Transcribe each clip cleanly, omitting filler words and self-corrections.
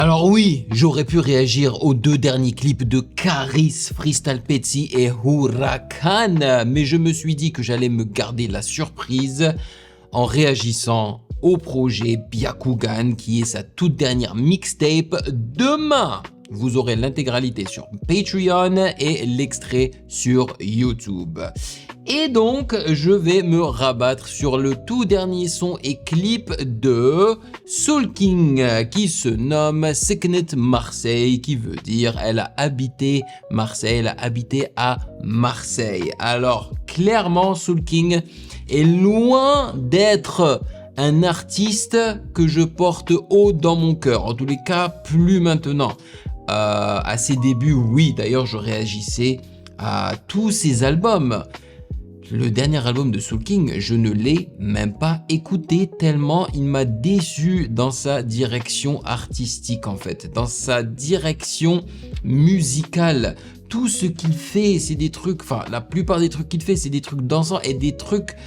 Alors oui, j'aurais pu réagir aux deux derniers clips de Caris, Freestyle Petty et Huracan, mais je me suis dit que j'allais me garder la surprise en réagissant au projet Byakugan qui est sa toute dernière mixtape. Demain, vous aurez l'intégralité sur Patreon et l'extrait sur YouTube. Et donc, je vais me rabattre sur le tout dernier son et clip de Soul King qui se nomme Seknet Marseille, qui veut dire elle a habité Marseille, elle a habité à Marseille. Alors, clairement, Soul King est loin d'être un artiste que je porte haut dans mon cœur. En tous les cas, plus maintenant. À ses débuts, oui, d'ailleurs, je réagissais à tous ses albums. Le dernier album de Soul King, je ne l'ai même pas écouté tellement il m'a déçu dans sa direction artistique en fait, dans sa direction musicale. Tout ce qu'il fait, c'est des trucs, enfin la plupart des trucs qu'il fait, c'est des trucs dansants et des trucs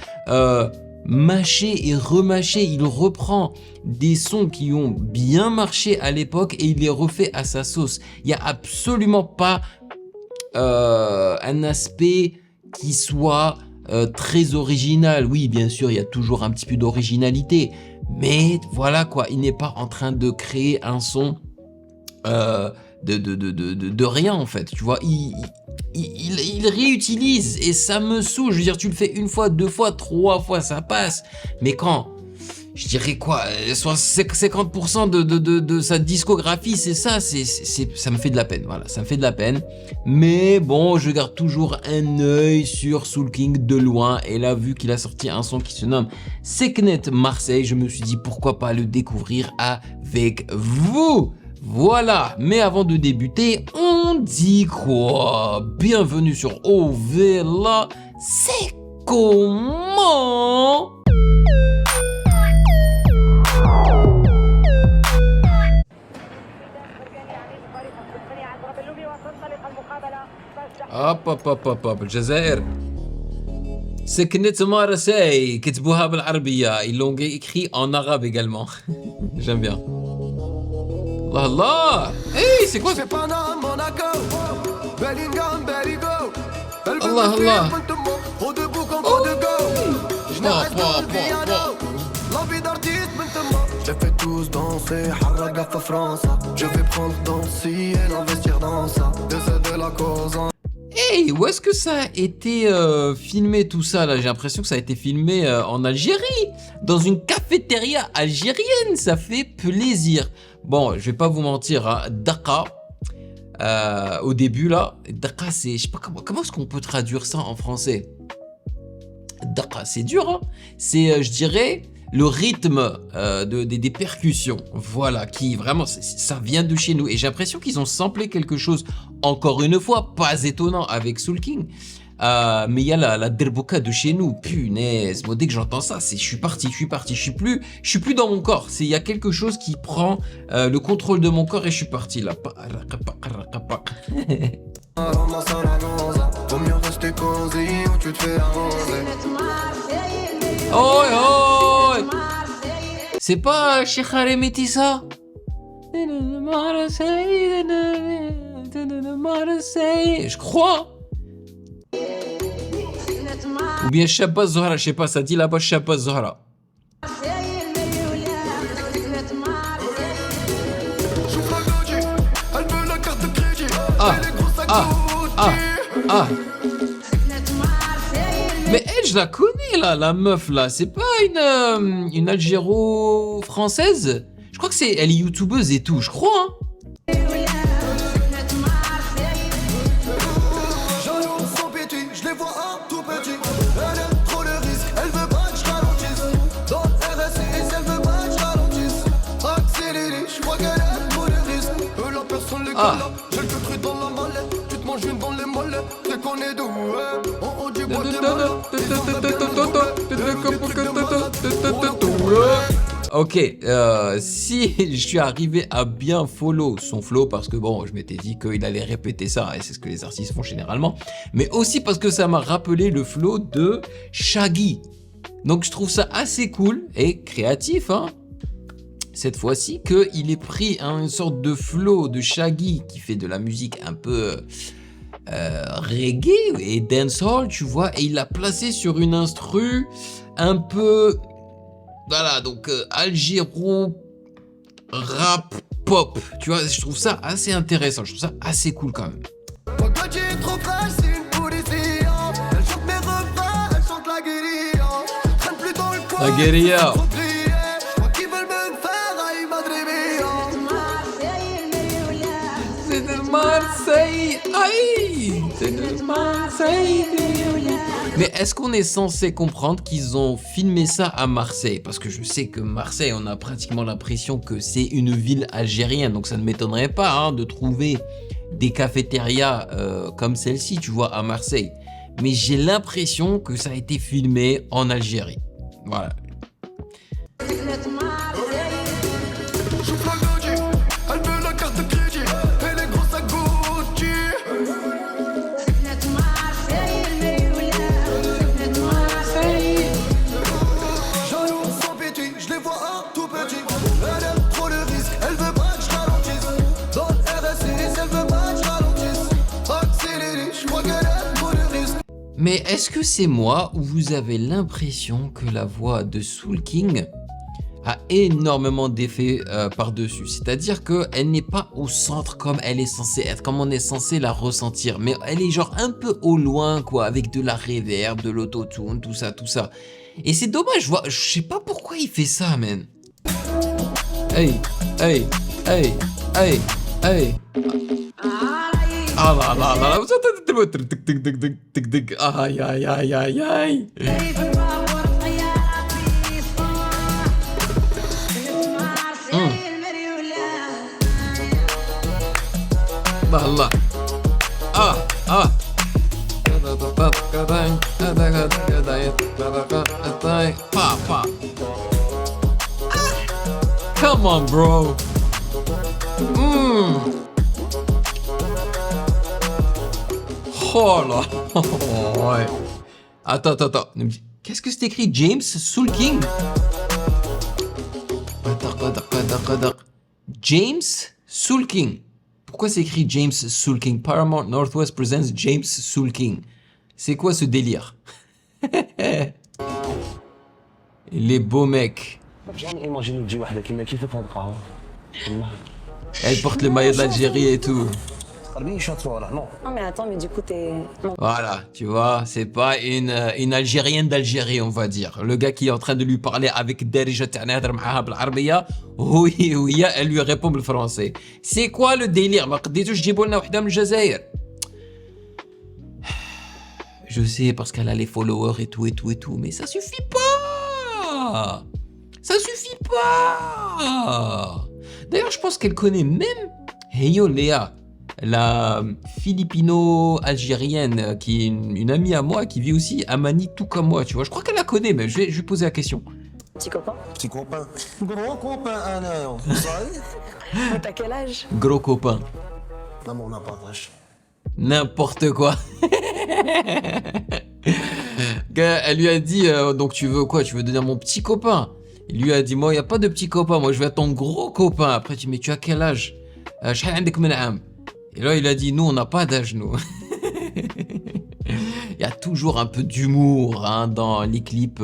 mâchés et remâchés. Il reprend des sons qui ont bien marché à l'époque et il les refait à sa sauce. Il n'y a absolument pas un aspect qui soit très original. Oui, bien sûr, il y a toujours un petit peu d'originalité, mais voilà quoi, il n'est pas en train de créer un son de rien en fait, tu vois, il réutilise et ça me saoule. Je veux dire, tu le fais une fois, deux fois, trois fois, ça passe, mais quand je dirais quoi, soit 50% de sa discographie, c'est ça, ça me fait de la peine, voilà, ça me fait de la peine. Mais bon, je garde toujours un œil sur Soul King de loin, et là, vu qu'il a sorti un son qui se nomme Seknet Marseille, je me suis dit pourquoi pas le découvrir avec vous. Voilà, mais avant de débuter, on dit quoi? Bienvenue sur OVLA, c'est comment? hop, الجزائر سكنت مارسي كتبوها بالعربية. Ils l'ont écrit en arabe également. J'aime bien. Allah Allah. Hey, c'est quoi ça? Allah Allah. Je fais tous danser, Harraga fa France. Je vais prendre dans si et investir dans ça. De la cause. Hey, où est-ce que ça a été filmé tout ça là? J'ai l'impression que ça a été filmé en Algérie, dans une cafétéria algérienne. Ça fait plaisir. Bon, je vais pas vous mentir, hein, Dakar, au début là, Dakar c'est, je sais pas comment est-ce qu'on peut traduire ça en français? Dakar, c'est dur, hein. C'est, je dirais, le rythme des percussions, voilà, qui vraiment, ça vient de chez nous. Et j'ai l'impression qu'ils ont samplé quelque chose, encore une fois, pas étonnant avec Soul King. Mais il y a la derbouka de chez nous, punaise. Moi, dès que j'entends ça, je suis parti. Je suis plus dans mon corps. Il y a quelque chose qui prend le contrôle de mon corps et je suis parti là. Oh, oh. C'est pas Cheikh Haremeti ça? Je crois. Ou bien Shabazz Zohra, je sais pas, ça dit là-bas Shabazz Zohra. Ah. Mais elle, je la connais là, la meuf là. C'est pas une algéro-française? Je crois que elle est youtubeuse et tout, je crois, hein. Ok, si je suis arrivé à bien follow son flow, parce que bon, je m'étais dit qu'il allait répéter ça, et c'est ce que les artistes font généralement, mais aussi parce que ça m'a rappelé le flow de Shaggy. Donc je trouve ça assez cool et créatif, hein. cette fois-ci qu'il ait pris une sorte de flow de Shaggy qui fait de la musique un peu reggae et dancehall, tu vois, et il l'a placé sur une instru un peu, voilà, donc algéro rap pop, tu vois, je trouve ça assez intéressant, je trouve ça assez cool quand même. La guérilla. C'est de Marseille, aïe, c'est de Marseille. Mais est-ce qu'on est censé comprendre qu'ils ont filmé ça à Marseille? Parce que je sais que Marseille, on a pratiquement l'impression que c'est une ville algérienne, donc ça ne m'étonnerait pas de trouver des cafétérias comme celle-ci, tu vois, à Marseille. Mais j'ai l'impression que ça a été filmé en Algérie. Voilà. Mais est-ce que c'est moi ou vous avez l'impression que la voix de Soul King a énormément d'effets par-dessus? C'est-à-dire qu'elle n'est pas au centre comme elle est censée être, comme on est censé la ressentir. Mais elle est genre un peu au loin, quoi, avec de la reverb, de l'autotune, tout ça, tout ça. Et c'est dommage, je sais pas pourquoi il fait ça, man. Hey, hey, hey, hey, hey. Ah là là là là, aïe aïe aïe aïe aïe. Allah. Ah ah. Pa pa. Come on, bro. Oh là. Ouais. Attends. Qu'est-ce que c'est écrit? James Soul King? James Soul King. Pourquoi c'est écrit James Soul King? Paramount Northwest presents James Soul King. C'est quoi ce délire? Les beaux mecs. Elle porte le maillot de l'Algérie et tout. Non mais attends, mais du coup t'es... Voilà, tu vois, c'est pas une Algérienne d'Algérie, on va dire. Le gars qui est en train de lui parler avec Derija Ta'nadr Maha بالعربية, oui, elle lui répond le français. C'est quoi le délire? ما قديتوش تجيبوا لنا وحده من الجزائر. Je sais, parce qu'elle a les followers et tout, mais ça suffit pas. Ça suffit pas. D'ailleurs, je pense qu'elle connaît même Heyo Léa, la philippino-algérienne, qui est une amie à moi, qui vit aussi à Manille, tout comme moi, tu vois. Je crois qu'elle la connaît, mais je vais poser la question. Petit copain? Petit copain. Gros copain, Anna. Vous savez? Mais t'as quel âge? Gros copain. Non, mais on n'a pas d'âge. N'importe quoi. Elle lui a dit, donc tu veux quoi? Tu veux devenir mon petit copain? Il lui a dit, moi, il n'y a pas de petit copain, moi, je veux être ton gros copain. Après, tu dis, mais tu as quel âge? Et là, il a dit, nous, on n'a pas d'âge, nous. Il y a toujours un peu d'humour dans les clips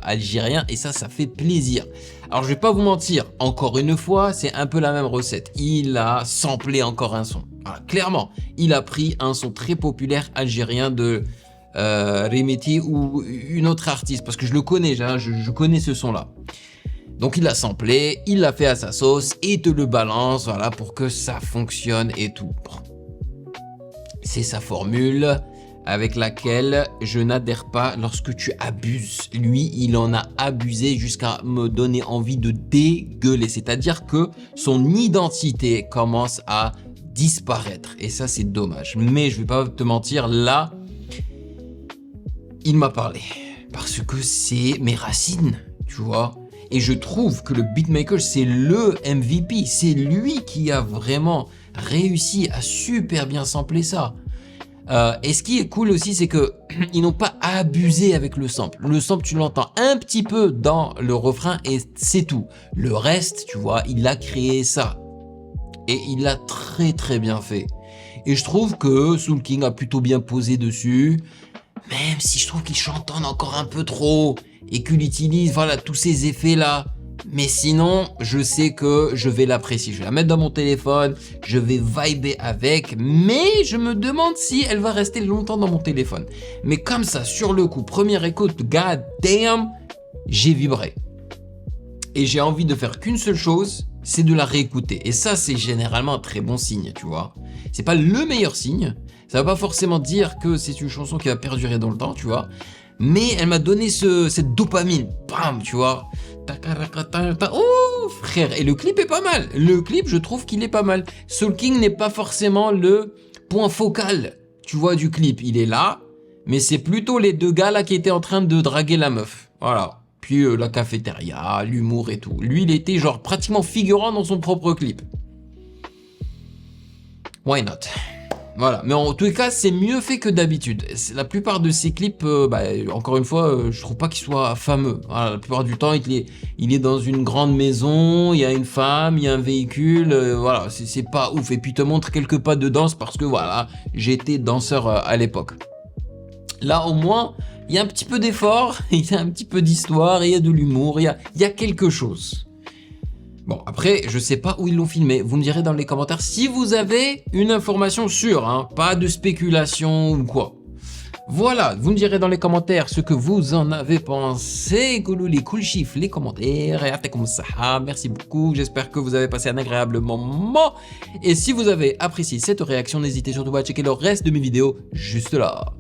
algériens, et ça fait plaisir. Alors, je vais pas vous mentir, encore une fois, c'est un peu la même recette. Il a samplé encore un son. Voilà, clairement, il a pris un son très populaire algérien de Remeti ou une autre artiste, parce que je le connais, je connais ce son-là. Donc il l'a samplé, il l'a fait à sa sauce et te le balance, voilà, pour que ça fonctionne et tout. C'est sa formule avec laquelle je n'adhère pas lorsque tu abuses. Lui, il en a abusé jusqu'à me donner envie de dégueuler. C'est-à-dire que son identité commence à disparaître. Et ça, c'est dommage. Mais je vais pas te mentir, là, il m'a parlé. Parce que c'est mes racines, tu vois. Et je trouve que le beatmaker, c'est le MVP. C'est lui qui a vraiment réussi à super bien sampler ça. Et ce qui est cool aussi, c'est que ils n'ont pas abusé avec le sample. Le sample, tu l'entends un petit peu dans le refrain et c'est tout. Le reste, tu vois, il a créé ça. Et il l'a très très bien fait. Et je trouve que Soul King a plutôt bien posé dessus. Même si je trouve qu'il chantonne encore un peu trop. Et qu'il utilise, voilà, tous ces effets-là. Mais sinon, je sais que je vais l'apprécier. Je vais la mettre dans mon téléphone, je vais vibrer avec, mais je me demande si elle va rester longtemps dans mon téléphone. Mais comme ça, sur le coup, première écoute, god damn, j'ai vibré. Et j'ai envie de faire qu'une seule chose, c'est de la réécouter. Et ça, c'est généralement un très bon signe, tu vois. C'est pas le meilleur signe. Ça va pas forcément dire que c'est une chanson qui va perdurer dans le temps, tu vois. Mais elle m'a donné cette dopamine, bam, tu vois. Oh frère, et le clip est pas mal. Le clip, je trouve qu'il est pas mal. Soul King n'est pas forcément le point focal, tu vois, du clip. Il est là, mais c'est plutôt les deux gars là qui étaient en train de draguer la meuf. Voilà. Puis la cafétéria, l'humour et tout. Lui, il était genre pratiquement figurant dans son propre clip. Why not? Voilà, mais en tous les cas, c'est mieux fait que d'habitude. La plupart de ces clips, encore une fois, je trouve pas qu'ils soient fameux. Voilà, la plupart du temps, il est dans une grande maison, il y a une femme, il y a un véhicule, voilà, c'est pas ouf. Et puis il te montre quelques pas de danse parce que voilà, j'étais danseur à l'époque. Là, au moins, il y a un petit peu d'effort, il y a un petit peu d'histoire, il y a de l'humour, il y a quelque chose. Bon, après, je sais pas où ils l'ont filmé. Vous me direz dans les commentaires si vous avez une information sûre, hein, pas de spéculation ou quoi. Voilà, vous me direz dans les commentaires ce que vous en avez pensé. Goulou les cool chiffres, les commentaires. Et comme ça, merci beaucoup. J'espère que vous avez passé un agréable moment. Et si vous avez apprécié cette réaction, n'hésitez surtout pas à checker le reste de mes vidéos juste là.